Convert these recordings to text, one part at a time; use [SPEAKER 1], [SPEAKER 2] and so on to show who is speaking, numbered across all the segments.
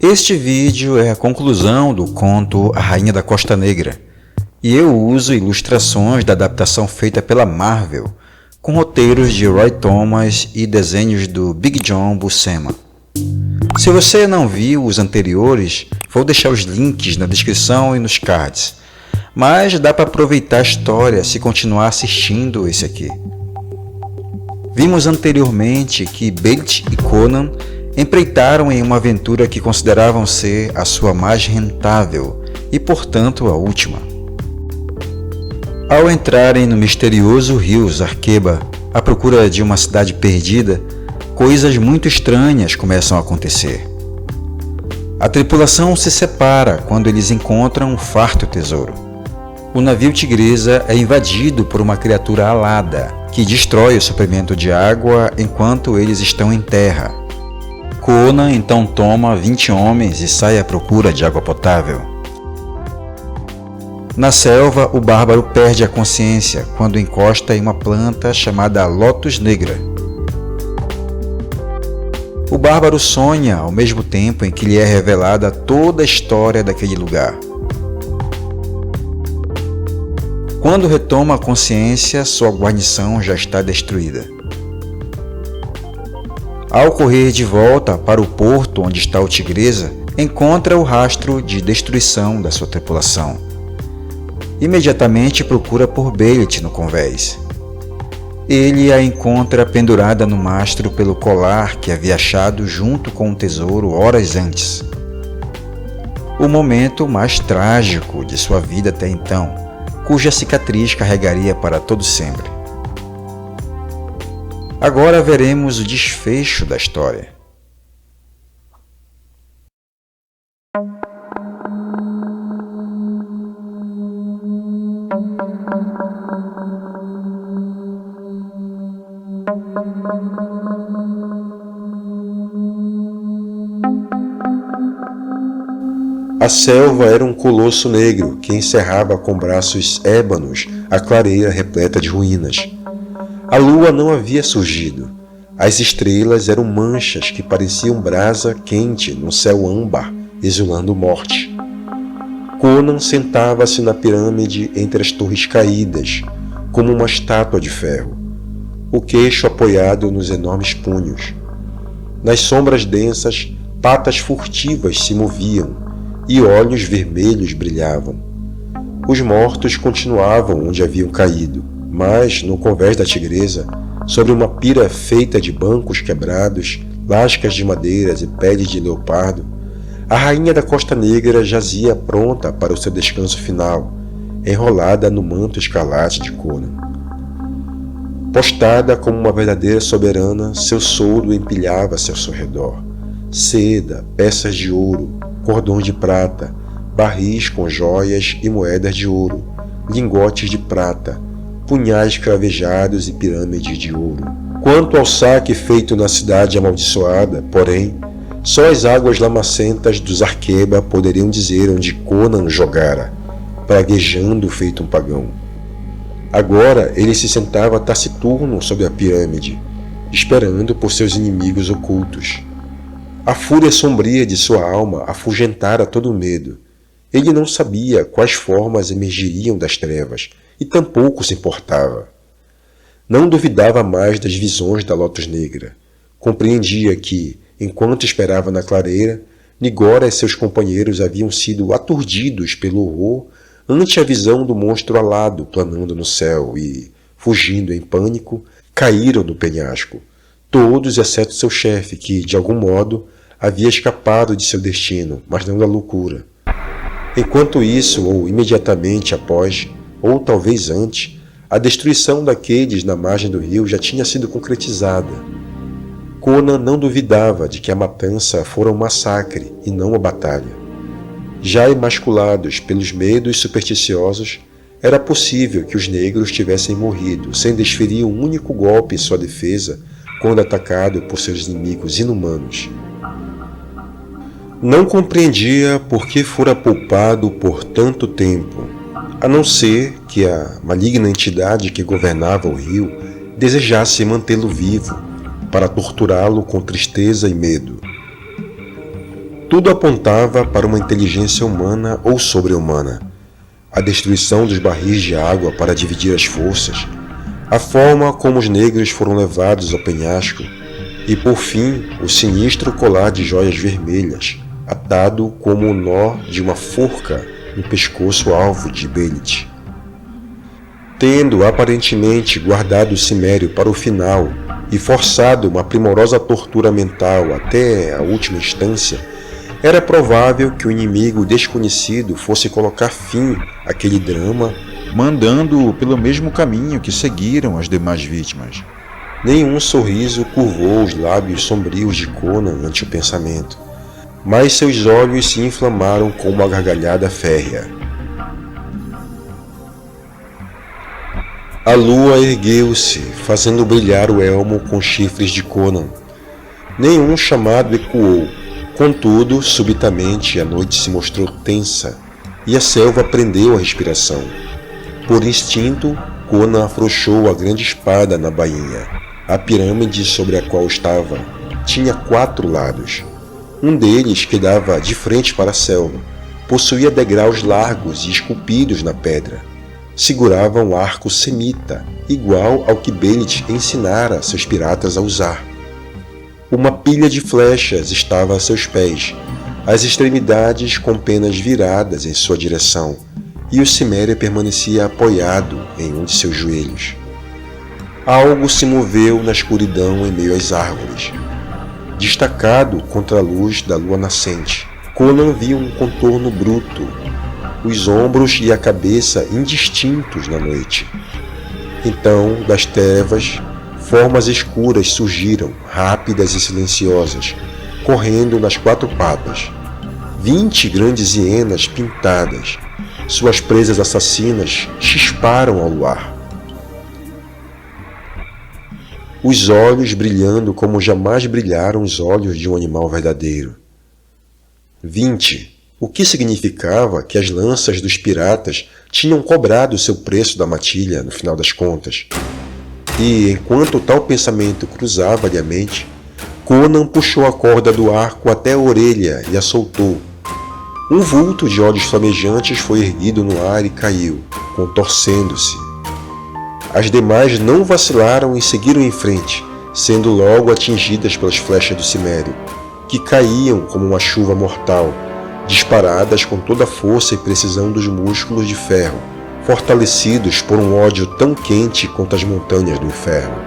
[SPEAKER 1] Este vídeo é a conclusão do conto A Rainha da Costa Negra, e eu uso ilustrações da adaptação feita pela Marvel, com roteiros de Roy Thomas e desenhos do Big John Buscema. Se você não viu os anteriores, vou deixar os links na descrição e nos cards, mas dá para aproveitar a história se continuar assistindo esse aqui. Vimos anteriormente que Belit e Conan empreitaram em uma aventura que consideravam ser a sua mais rentável e, portanto, a última. Ao entrarem no misterioso rio Zarkeba à procura de uma cidade perdida, coisas muito estranhas começam a acontecer. A tripulação se separa quando eles encontram um farto tesouro. O navio Tigresa é invadido por uma criatura alada, que destrói o suprimento de água enquanto eles estão em terra. Conan então toma 20 homens e sai à procura de água potável. Na selva, o bárbaro perde a consciência quando encosta em uma planta chamada Lotus Negra. O bárbaro sonha ao mesmo tempo em que lhe é revelada toda a história daquele lugar. Quando retoma a consciência, sua guarnição já está destruída. Ao correr de volta para o porto onde está o Tigresa, encontra o rastro de destruição da sua tripulação. Imediatamente procura por Belit no convés. Ele a encontra pendurada no mastro pelo colar que havia achado junto com o tesouro horas antes. O momento mais trágico de sua vida até então, cuja cicatriz carregaria para todo sempre. Agora veremos o desfecho da história.
[SPEAKER 2] A selva era um colosso negro que encerrava com braços ébanos a clareira repleta de ruínas. A lua não havia surgido. As estrelas eram manchas que pareciam brasa quente no céu âmbar, exulando morte. Conan sentava-se na pirâmide entre as torres caídas, como uma estátua de ferro, o queixo apoiado nos enormes punhos. Nas sombras densas, patas furtivas se moviam e olhos vermelhos brilhavam. Os mortos continuavam onde haviam caído, mas, no convés da Tigresa, sobre uma pira feita de bancos quebrados, lascas de madeiras e peles de leopardo, a rainha da Costa Negra jazia pronta para o seu descanso final, enrolada no manto escarlate de Conan. Postada como uma verdadeira soberana, seu soldo empilhava-se ao seu redor. Seda, peças de ouro, cordões de prata, barris com joias e moedas de ouro, lingotes de prata, punhais cravejados e pirâmides de ouro. Quanto ao saque feito na cidade amaldiçoada, porém, só as águas lamacentas do Zarkeba poderiam dizer onde Conan jogara, praguejando feito um pagão. Agora ele se sentava taciturno sobre a pirâmide, esperando por seus inimigos ocultos. A fúria sombria de sua alma afugentara todo o medo. Ele não sabia quais formas emergiriam das trevas, e tampouco se importava. Não duvidava mais das visões da Lotus Negra. Compreendia que, enquanto esperava na clareira, Nigora e seus companheiros haviam sido aturdidos pelo horror ante a visão do monstro alado planando no céu e, fugindo em pânico, caíram do penhasco. Todos exceto seu chefe, que, de algum modo, havia escapado de seu destino, mas não da loucura. Enquanto isso, ou imediatamente após, ou talvez antes, a destruição daqueles na margem do rio já tinha sido concretizada. Conan não duvidava de que a matança fora um massacre e não uma batalha. Já emasculados pelos medos supersticiosos, era possível que os negros tivessem morrido sem desferir um único golpe em sua defesa quando atacado por seus inimigos inumanos. Não compreendia por que fora poupado por tanto tempo, a não ser que a maligna entidade que governava o rio desejasse mantê-lo vivo para torturá-lo com tristeza e medo. Tudo apontava para uma inteligência humana ou sobre-humana. A destruição dos barris de água para dividir as forças, a forma como os negros foram levados ao penhasco e, por fim, o sinistro colar de joias vermelhas, atado como o nó de uma forca no pescoço alvo de Belit. Tendo aparentemente guardado o cimério para o final e forçado uma primorosa tortura mental até a última instância, era provável que o inimigo desconhecido fosse colocar fim àquele drama,
[SPEAKER 1] mandando-o pelo mesmo caminho que seguiram as demais vítimas.
[SPEAKER 2] Nenhum sorriso curvou os lábios sombrios de Conan ante o pensamento, mas seus olhos se inflamaram com uma gargalhada férrea. A lua ergueu-se, fazendo brilhar o elmo com chifres de Conan. Nenhum chamado ecoou. Contudo, subitamente, a noite se mostrou tensa e a selva prendeu a respiração. Por instinto, Conan afrouxou a grande espada na bainha. A pirâmide sobre a qual estava tinha 4 lados. Um deles, que dava de frente para a selva, possuía degraus largos e esculpidos na pedra. Segurava um arco semita, igual ao que Belit ensinara seus piratas a usar. Uma pilha de flechas estava a seus pés, as extremidades com penas viradas em sua direção, e o cimério permanecia apoiado em um de seus joelhos. Algo se moveu na escuridão em meio às árvores. Destacado contra a luz da lua nascente, Conan viu um contorno bruto, os ombros e a cabeça indistintos na noite. Então, das trevas, formas escuras surgiram, rápidas e silenciosas, correndo nas 4 patas. 20 grandes hienas pintadas, suas presas assassinas chisparam ao luar. Os olhos brilhando como jamais brilharam os olhos de um animal verdadeiro. 20. O que significava que as lanças dos piratas tinham cobrado seu preço da matilha no final das contas. E, enquanto tal pensamento cruzava-lhe a mente, Conan puxou a corda do arco até a orelha e a soltou. Um vulto de olhos flamejantes foi erguido no ar e caiu, contorcendo-se. As demais não vacilaram e seguiram em frente, sendo logo atingidas pelas flechas do cimério, que caíam como uma chuva mortal, disparadas com toda a força e precisão dos músculos de ferro, fortalecidos por um ódio tão quente quanto as montanhas do inferno.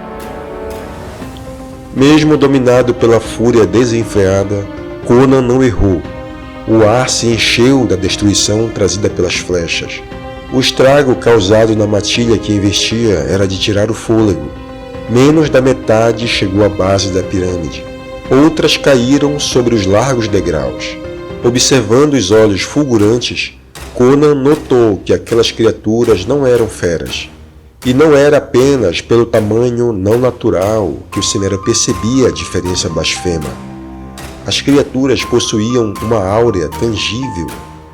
[SPEAKER 2] Mesmo dominado pela fúria desenfreada, Conan não errou. O ar se encheu da destruição trazida pelas flechas. O estrago causado na matilha que investia era de tirar o fôlego. Menos da metade chegou à base da pirâmide. Outras caíram sobre os largos degraus. Observando os olhos fulgurantes, Conan notou que aquelas criaturas não eram feras. E não era apenas pelo tamanho não natural que o cimério percebia a diferença blasfema. As criaturas possuíam uma áurea tangível,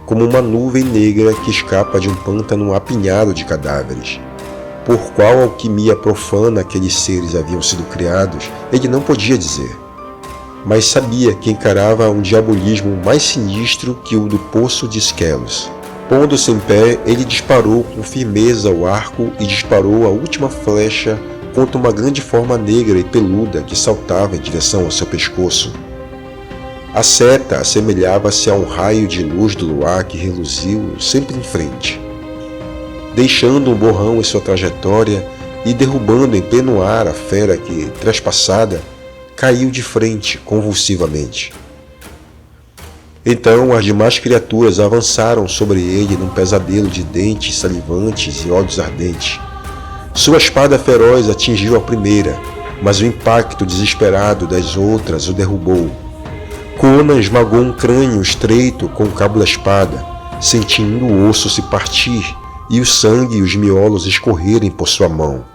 [SPEAKER 2] como uma nuvem negra que escapa de um pântano apinhado de cadáveres. Por qual alquimia profana aqueles seres haviam sido criados, ele não podia dizer. Mas sabia que encarava um diabolismo mais sinistro que o do poço de Skelos. Pondo-se em pé, ele disparou com firmeza o arco e disparou a última flecha contra uma grande forma negra e peluda que saltava em direção ao seu pescoço. A seta assemelhava-se a um raio de luz do luar que reluziu sempre em frente, deixando um borrão em sua trajetória e derrubando em pleno ar a fera que, trespassada, caiu de frente convulsivamente. Então as demais criaturas avançaram sobre ele num pesadelo de dentes salivantes e olhos ardentes. Sua espada feroz atingiu a primeira, mas o impacto desesperado das outras o derrubou. Conan esmagou um crânio estreito com o cabo da espada, sentindo o osso se partir e o sangue e os miolos escorrerem por sua mão.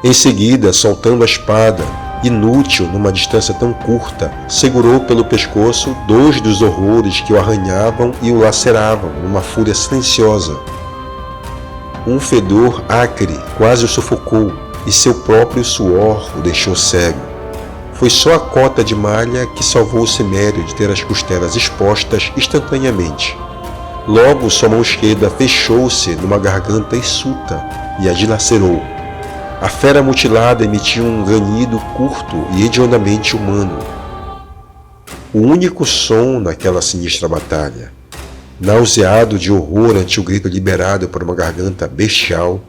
[SPEAKER 2] Em seguida, soltando a espada, inútil numa distância tão curta, segurou pelo pescoço 2 dos horrores que o arranhavam e o laceravam numa fúria silenciosa. Um fedor acre quase o sufocou e seu próprio suor o deixou cego. Foi só a cota de malha que salvou o Cimério de ter as costelas expostas instantaneamente. Logo, sua mão esquerda fechou-se numa garganta hirsuta e a dilacerou. A fera mutilada emitia um grunhido curto e hediondamente humano. O único som naquela sinistra batalha. Nauseado de horror ante o grito liberado por uma garganta bestial,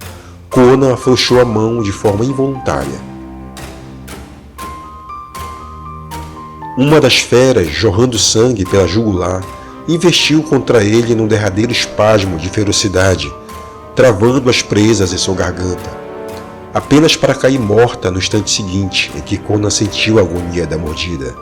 [SPEAKER 2] Conan afrouxou a mão de forma involuntária. Uma das feras, jorrando sangue pela jugular, investiu contra ele num derradeiro espasmo de ferocidade, travando as presas em sua garganta, apenas para cair morta no instante seguinte em que Conan sentiu a agonia da mordida.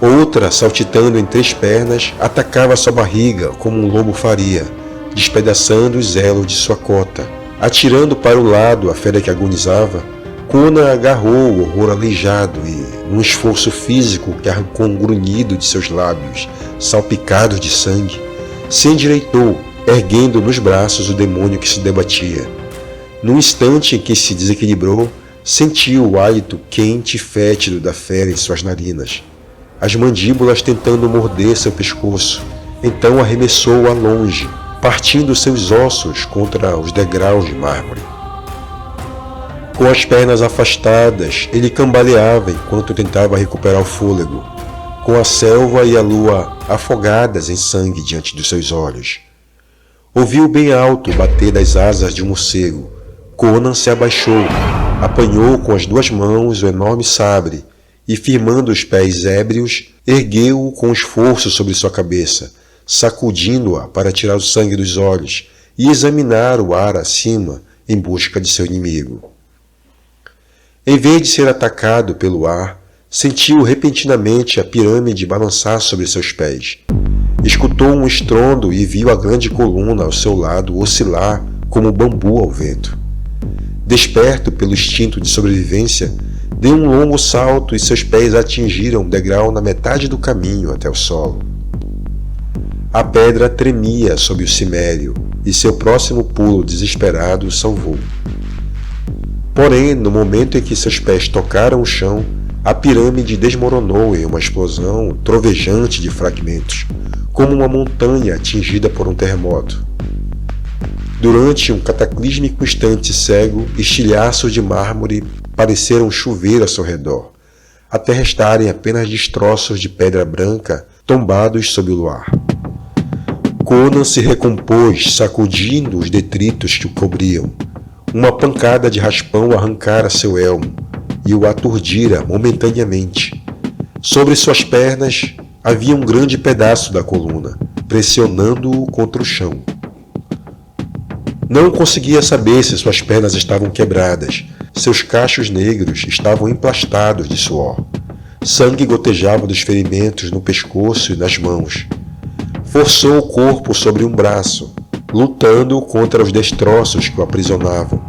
[SPEAKER 2] Outra, saltitando em 3 pernas, atacava sua barriga como um lobo faria, despedaçando os elos de sua cota. Atirando para o lado a fera que agonizava, Conan agarrou o horror aleijado e, num esforço físico que arrancou um grunhido de seus lábios, salpicados de sangue, se endireitou, erguendo nos braços o demônio que se debatia. No instante em que se desequilibrou, sentiu o hálito quente e fétido da fera em suas narinas, as mandíbulas tentando morder seu pescoço. Então arremessou-a longe, partindo seus ossos contra os degraus de mármore. Com as pernas afastadas, ele cambaleava enquanto tentava recuperar o fôlego, com a selva e a lua afogadas em sangue diante dos seus olhos. Ouviu bem alto o bater das asas de um morcego. Conan se abaixou, apanhou com as 2 mãos o enorme sabre e, firmando os pés ébrios, ergueu-o com esforço sobre sua cabeça, sacudindo-a para tirar o sangue dos olhos e examinar o ar acima em busca de seu inimigo. Em vez de ser atacado pelo ar, sentiu repentinamente a pirâmide balançar sobre seus pés. Escutou um estrondo e viu a grande coluna ao seu lado oscilar como bambu ao vento. Desperto pelo instinto de sobrevivência, deu um longo salto e seus pés atingiram um degrau na metade do caminho até o solo. A pedra tremia sob o cimério e seu próximo pulo desesperado salvou. Porém, no momento em que seus pés tocaram o chão, a pirâmide desmoronou em uma explosão trovejante de fragmentos, como uma montanha atingida por um terremoto. Durante um cataclísmico instante cego, estilhaços de mármore pareceram chover ao seu redor, até restarem apenas destroços de pedra branca tombados sob o luar. Conan se recompôs, sacudindo os detritos que o cobriam. Uma pancada de raspão arrancara seu elmo e o aturdira momentaneamente. Sobre suas pernas havia um grande pedaço da coluna, pressionando-o contra o chão. Não conseguia saber se suas pernas estavam quebradas. Seus cachos negros estavam emplastados de suor. Sangue gotejava dos ferimentos no pescoço e nas mãos. Forçou o corpo sobre um braço, lutando contra os destroços que o aprisionavam.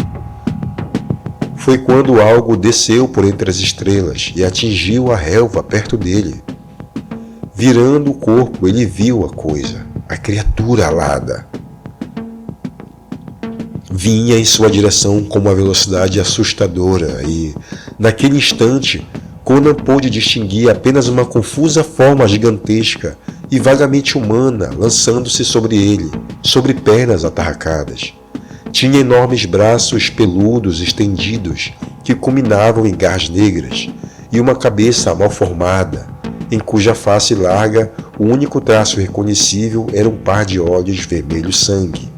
[SPEAKER 2] Foi quando algo desceu por entre as estrelas e atingiu a relva perto dele. Virando o corpo, ele viu a coisa, a criatura alada. Vinha em sua direção com uma velocidade assustadora e, naquele instante, Conan pôde distinguir apenas uma confusa forma gigantesca e vagamente humana lançando-se sobre ele, sobre pernas atarracadas. Tinha enormes braços peludos estendidos que culminavam em garras negras e uma cabeça mal formada, em cuja face larga o único traço reconhecível era um par de olhos vermelho sangue.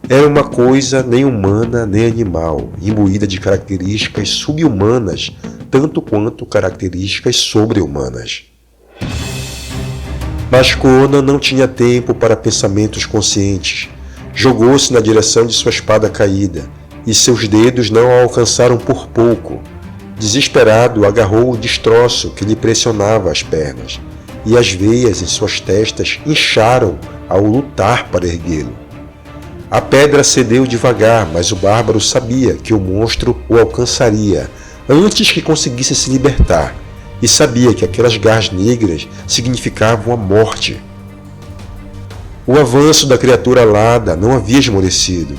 [SPEAKER 2] Era uma coisa nem humana nem animal, imbuída de características subhumanas tanto quanto características sobre-humanas. Mas Conan não tinha tempo para pensamentos conscientes. Jogou-se na direção de sua espada caída, e seus dedos não a alcançaram por pouco. Desesperado, agarrou o destroço que lhe pressionava as pernas, e as veias em suas testas incharam ao lutar para erguê-lo. A pedra cedeu devagar, mas o bárbaro sabia que o monstro o alcançaria antes que conseguisse se libertar, e sabia que aquelas garras negras significavam a morte. O avanço da criatura alada não havia esmorecido.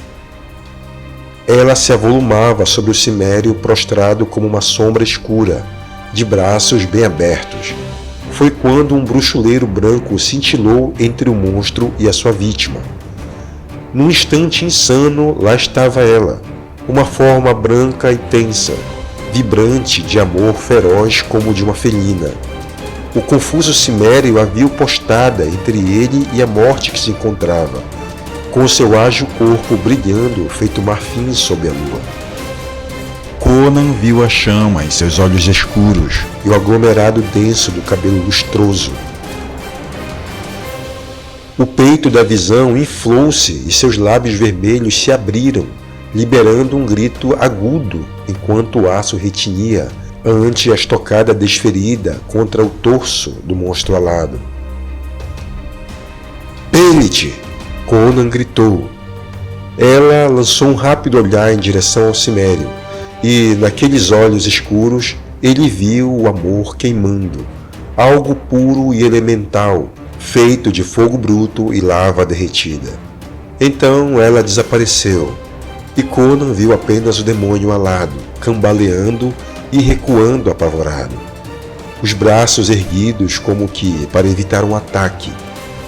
[SPEAKER 2] Ela se avolumava sobre o cimério prostrado como uma sombra escura, de braços bem abertos. Foi quando um bruxuleiro branco cintilou entre o monstro e a sua vítima. Num instante insano, lá estava ela, uma forma branca e tensa, vibrante de amor feroz como de uma felina. O confuso cimério a viu postada entre ele e a morte que se encontrava, com seu ágil corpo brilhando feito marfim sob a lua.
[SPEAKER 1] Conan viu a chama em seus olhos escuros
[SPEAKER 2] E o aglomerado denso do cabelo lustroso. O peito da visão inflou-se e seus lábios vermelhos se abriram, liberando um grito agudo enquanto o aço retinia ante a estocada desferida contra o torso do monstro alado. Belit! Conan gritou. Ela lançou um rápido olhar em direção ao cimério, e naqueles olhos escuros ele viu o amor queimando, algo puro e elemental, feito de fogo bruto e lava derretida. Então ela desapareceu, e Conan viu apenas o demônio alado, cambaleando e recuando apavorado. Os braços erguidos como que para evitar um ataque.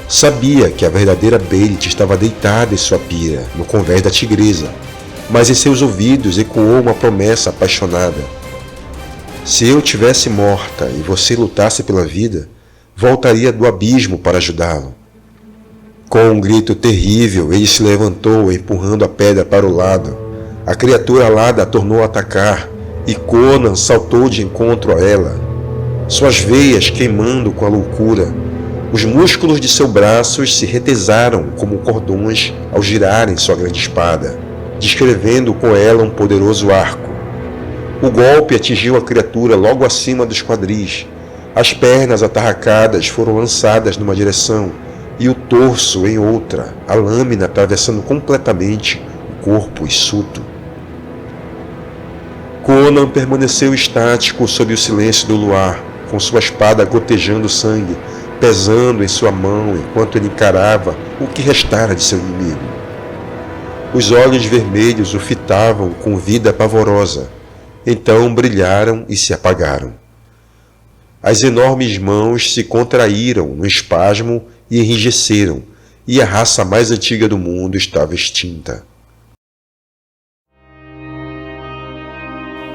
[SPEAKER 2] Sabia que a verdadeira Belit estava deitada em sua pira, no convés da tigresa, mas em seus ouvidos ecoou uma promessa apaixonada. Se eu tivesse morta e você lutasse pela vida, voltaria do abismo para ajudá-lo. Com um grito terrível, ele se levantou, empurrando a pedra para o lado. A criatura alada a tornou a atacar, e Conan saltou de encontro a ela, suas veias queimando com a loucura. Os músculos de seus braços se retesaram como cordões ao girarem sua grande espada, descrevendo com ela um poderoso arco. O golpe atingiu a criatura logo acima dos quadris. As pernas atarracadas foram lançadas numa direção e o torso em outra, a lâmina atravessando completamente o corpo hissuto. Conan permaneceu estático sob o silêncio do luar, com sua espada gotejando sangue, pesando em sua mão enquanto ele encarava o que restara de seu inimigo. Os olhos vermelhos o fitavam com vida pavorosa, então brilharam e se apagaram. As enormes mãos se contraíram no espasmo e enrijeceram, e a raça mais antiga do mundo estava extinta.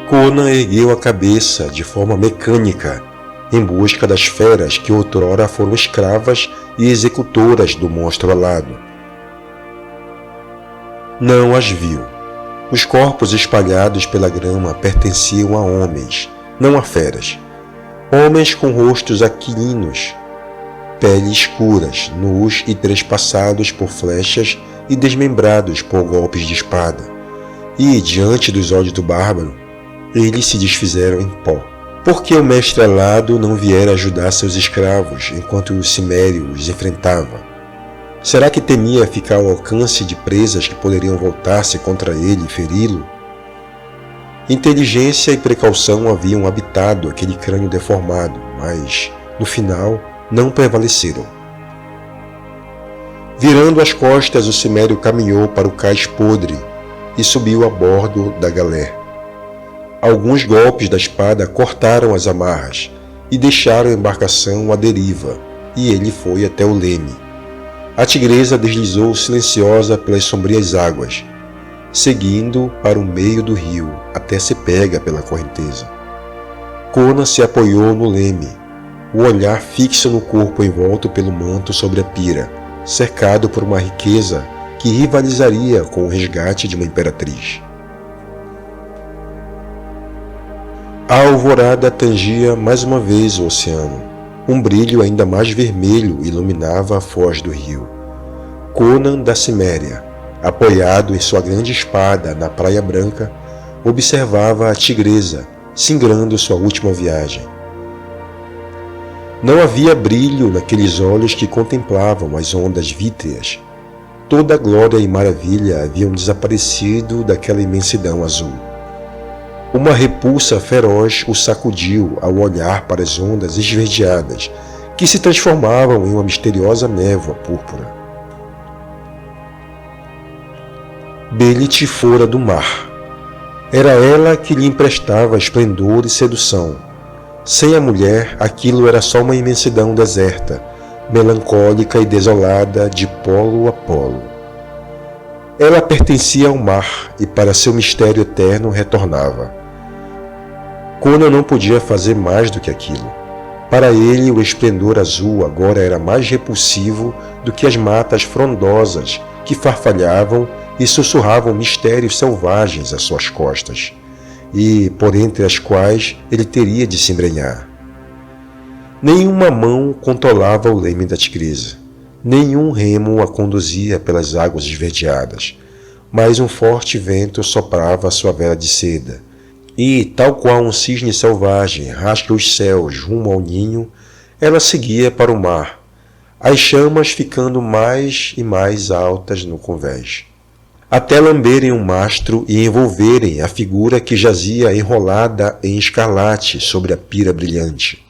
[SPEAKER 2] Conan ergueu a cabeça de forma mecânica, em busca das feras que outrora foram escravas e executoras do monstro alado. Não as viu. Os corpos espalhados pela grama pertenciam a homens, não a feras. Homens com rostos aquilinos, peles escuras, nus e trespassados por flechas e desmembrados por golpes de espada. E, diante dos olhos do bárbaro, eles se desfizeram em pó. Por que o mestre alado não viera ajudar seus escravos enquanto o cimério os enfrentava? Será que temia ficar ao alcance de presas que poderiam voltar-se contra ele e feri-lo? Inteligência e precaução haviam habitado aquele crânio deformado, mas, no final, não prevaleceram. Virando as costas, o cimério caminhou para o cais podre e subiu a bordo da galé. Alguns golpes da espada cortaram as amarras e deixaram a embarcação à deriva, e ele foi até o leme. A tigresa deslizou silenciosa pelas sombrias águas, seguindo para o meio do rio até ser pega pela correnteza. Conan se apoiou no leme, o olhar fixo no corpo envolto pelo manto sobre a pira, cercado por uma riqueza que rivalizaria com o resgate de uma imperatriz. A alvorada tangia mais uma vez o oceano. Um brilho ainda mais vermelho iluminava a foz do rio. Conan da Ciméria, apoiado em sua grande espada na Praia Branca, observava a tigresa, singrando sua última viagem. Não havia brilho naqueles olhos que contemplavam as ondas vítreas. Toda a glória e maravilha haviam desaparecido daquela imensidão azul. Uma repulsa feroz o sacudiu ao olhar para as ondas esverdeadas, que se transformavam em uma misteriosa névoa púrpura. Belit fora do mar. Era ela que lhe emprestava esplendor e sedução. Sem a mulher, aquilo era só uma imensidão deserta, melancólica e desolada de polo a polo. Ela pertencia ao mar e para seu mistério eterno retornava. Conan não podia fazer mais do que aquilo. Para ele, o esplendor azul agora era mais repulsivo do que as matas frondosas que farfalhavam e sussurravam mistérios selvagens às suas costas, e por entre as quais ele teria de se embrenhar. Nenhuma mão controlava o leme da tigresa, nenhum remo a conduzia pelas águas esverdeadas, mas um forte vento soprava a sua vela de seda, e, tal qual um cisne selvagem rasga os céus rumo ao ninho, ela seguia para o mar, as chamas ficando mais e mais altas no convés, até lamberem um mastro e envolverem a figura que jazia enrolada em escarlate sobre a pira brilhante.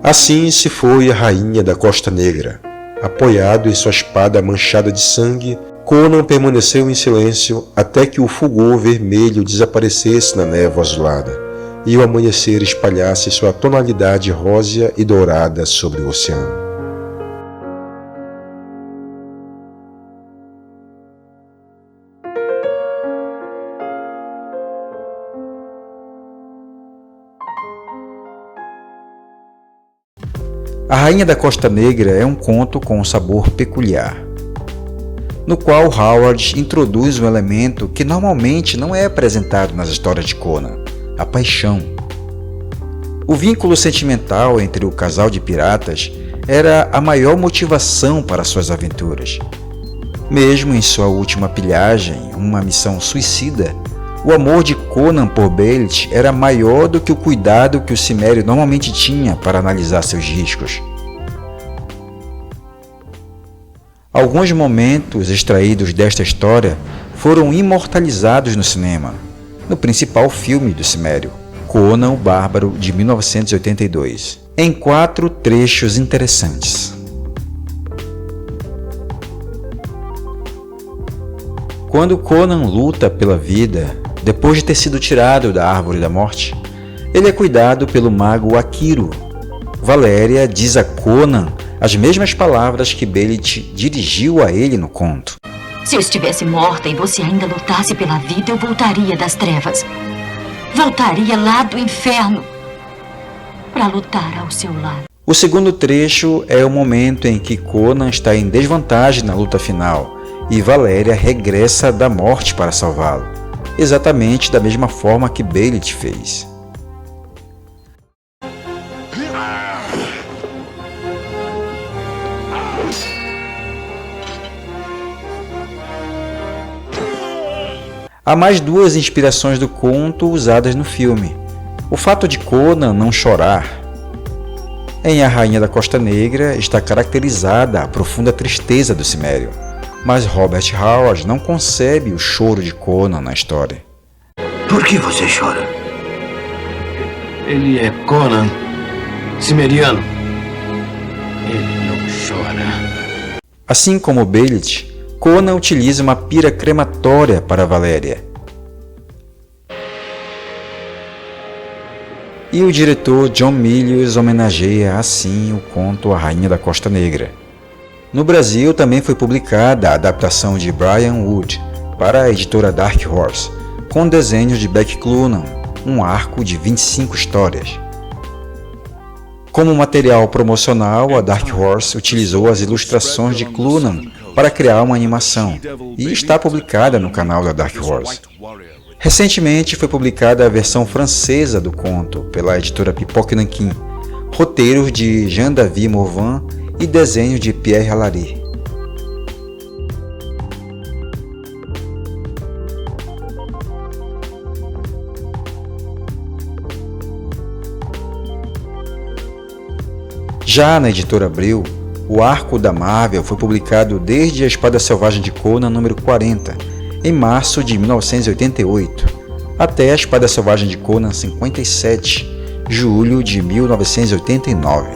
[SPEAKER 2] Assim se foi a rainha da Costa Negra. Apoiado em sua espada manchada de sangue, Conan permaneceu em silêncio até que o fulgor vermelho desaparecesse na névoa azulada e o amanhecer espalhasse sua tonalidade rósea e dourada sobre o oceano.
[SPEAKER 1] A Rainha da Costa Negra é um conto com um sabor peculiar, no qual Howard introduz um elemento que normalmente não é apresentado nas histórias de Conan: a paixão. O vínculo sentimental entre o casal de piratas era a maior motivação para suas aventuras. Mesmo em sua última pilhagem, uma missão suicida, o amor de Conan por Belit era maior do que o cuidado que o Cimério normalmente tinha para analisar seus riscos. Alguns momentos extraídos desta história foram imortalizados no cinema, no principal filme do Cimério, Conan o Bárbaro, de 1982, em 4 trechos interessantes. Quando Conan luta pela vida, depois de ter sido tirado da Árvore da Morte, ele é cuidado pelo mago Akiro. Valéria diz a Conan as mesmas palavras que Belit dirigiu a ele no conto.
[SPEAKER 3] Se eu estivesse morta e você ainda lutasse pela vida, eu voltaria das trevas. Voltaria lá do inferno para lutar ao seu lado.
[SPEAKER 1] O segundo trecho é o momento em que Conan está em desvantagem na luta final e Valéria regressa da morte para salvá-lo, exatamente da mesma forma que Belit fez. Há mais 2 inspirações do conto usadas no filme. O fato de Conan não chorar. Em A Rainha da Costa Negra está caracterizada a profunda tristeza do Cimério, mas Robert Howard não concebe o choro de Conan na história.
[SPEAKER 4] Por que você chora?
[SPEAKER 5] Ele é Conan, cimeriano. Ele não chora.
[SPEAKER 1] Assim como Belit, Conan utiliza uma pira crematória para Valéria. E o diretor John Milius homenageia assim o conto A Rainha da Costa Negra. No Brasil também foi publicada a adaptação de Brian Wood para a editora Dark Horse, com desenhos de Beck Clunan, um arco de 25 histórias. Como material promocional, a Dark Horse utilizou as ilustrações de Clunan para criar uma animação, e está publicada no canal da Dark Horse. Recentemente foi publicada a versão francesa do conto pela editora Pipoque Nanquim, roteiros de Jean-David Morvan e desenhos de Pierre Halary. Já na editora Abril, o arco da Marvel foi publicado desde A Espada Selvagem de Conan número 40, em março de 1988, até A Espada Selvagem de Conan 57, julho de 1989.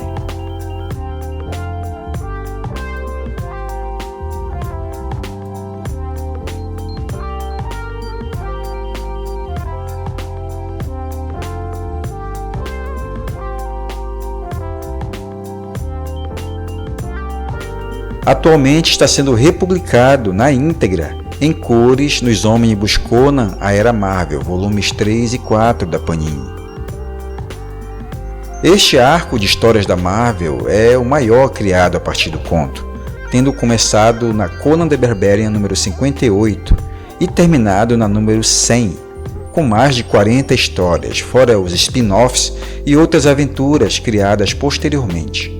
[SPEAKER 1] Atualmente está sendo republicado na íntegra, em cores, nos ônibus Conan, a Era Marvel, volumes 3 e 4 da Panini. Este arco de histórias da Marvel é o maior criado a partir do conto, tendo começado na Conan the Barbarian número 58 e terminado na número 100, com mais de 40 histórias, fora os spin-offs e outras aventuras criadas posteriormente.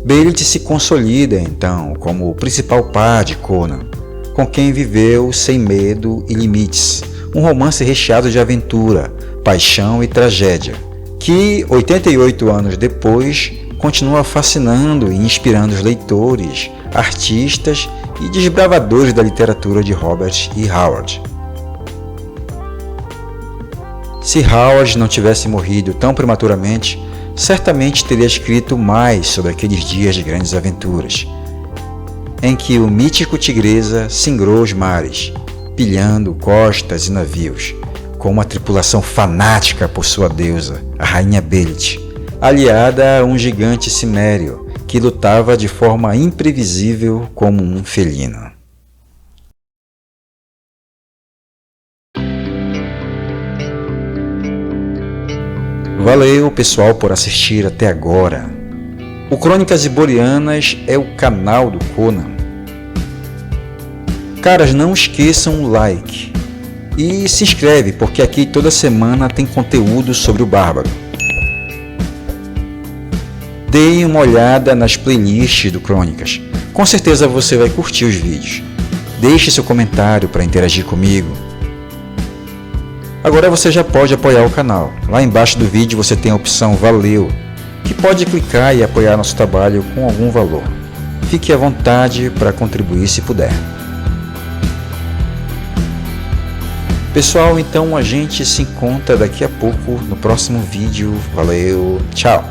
[SPEAKER 1] Belit se consolida então como o principal par de Conan, com quem viveu sem medo e limites, um romance recheado de aventura, paixão e tragédia, que 88 anos depois continua fascinando e inspirando os leitores, artistas e desbravadores da literatura de Robert E. Howard. Se Howard não tivesse morrido tão prematuramente, certamente teria escrito mais sobre aqueles dias de grandes aventuras, em que o mítico Tigresa singrou os mares, pilhando costas e navios, com uma tripulação fanática por sua deusa, a rainha Belit, aliada a um gigante cimério que lutava de forma imprevisível como um felino. Valeu, pessoal, por assistir até agora. O Crônicas Iborianas é o canal do Conan. Caras, não esqueçam o like e se inscreve, porque aqui toda semana tem conteúdo sobre o Bárbaro. Deem uma olhada nas playlists do Crônicas, com certeza você vai curtir os vídeos. Deixe seu comentário para interagir comigo. Agora você já pode apoiar o canal. Lá embaixo do vídeo você tem a opção Valeu, que pode clicar e apoiar nosso trabalho com algum valor. Fique à vontade para contribuir se puder. Pessoal, então a gente se encontra daqui a pouco no próximo vídeo. Valeu, tchau!